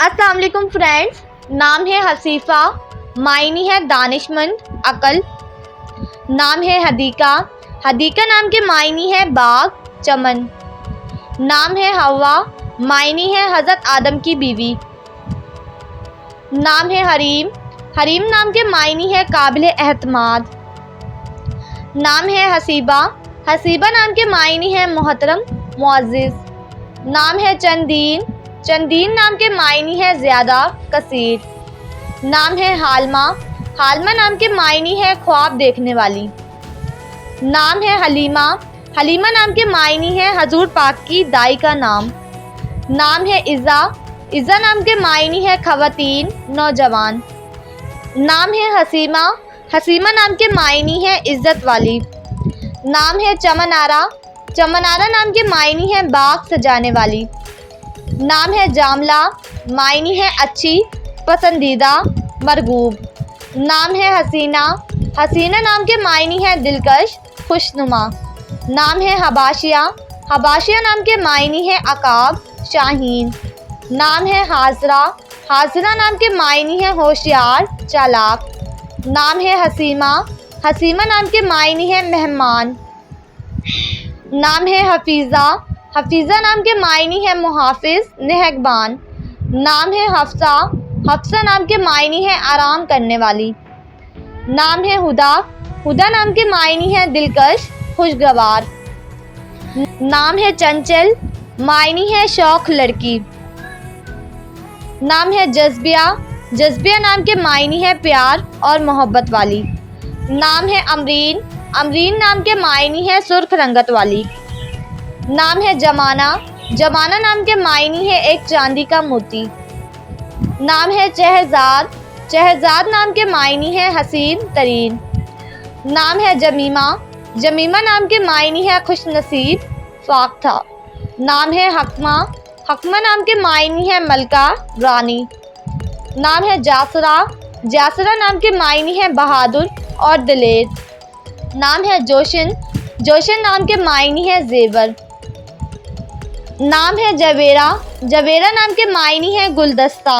अस्सलाम वालेकुम फ्रेंड्स। नाम है हसीफ़ा, मायनी है दानिशमंद, अकल। नाम है हदीका, हदीका नाम के मायनी है बाग, चमन। नाम है हवा, मायनी है हज़रत आदम की बीवी। नाम है हरीम, हरीम नाम के मायनी है काबिल एहतमाद। नाम है हसीबा, हसीबा नाम के मायनी है मोहतरम, मुअज़्ज़िज़। नाम है चंदीन, चंदीन नाम के मायनी है ज़्यादा, कसीर। नाम है हालमा, हालमा नाम के मायनी है ख्वाब देखने वाली। नाम है हलीमा, हलीमा नाम के मायनी है हजूर पाक की दाई का नाम। नाम है इज़्ज़ा, इज़्ज़ा नाम के मायनी है ख़वातीन, नौजवान। नाम है हसीमा, हसीमा नाम के मायनी है इज़्ज़त वाली। नाम है चमनारा, चमनारा नाम के मायनी है बाग सजाने वाली। नाम है जामला, मायनी है अच्छी, पसंदीदा, मरगूब। नाम है हसीना, हसीना नाम के मायनी है दिलकश, खुशनुमा। नाम है हबाशिया, हबाशिया नाम के मायनी है अकाब, शाहीन। नाम है हाजरा, हाजरा नाम के मायनी है होशियार, चालाक। नाम है हसीमा, हसीमा नाम के मायनी है मेहमान। नाम है हफीज़ा, हफीज़ा नाम के मायनी है मुहाफिज, निहगबान। नाम है हफ्सा, हफ्सा नाम के मायनी है आराम करने वाली। नाम है हुदा, हुदा नाम के मायनी है दिलकश, खुशगवार। नाम है चंचल, मायनी है शौक लड़की। नाम है जज़्बिया, जज़्बिया नाम के मायनी है प्यार और मोहब्बत वाली। नाम है अमरीन, अमरीन नाम के मायनी है सुर्ख रंगत वाली। नाम है जमाना, जमाना नाम के मायनी है एक चांदी का मोती। नाम है चहजाद, चहजाद नाम के मायनी है हसीन तरीन। नाम है जमीमा, जमीमा नाम के मायनी है खुशनसीब, फाख्ता। नाम है हकमा, हकमा नाम के मायनी है मलका, रानी। नाम है जासरा, जासरा नाम के मायनी है बहादुर और दिलेर। नाम है जोशन, जोशन नाम के मायनी है जेवर। नाम है जवेरा, जवेरा नाम के मायनी है गुलदस्ता।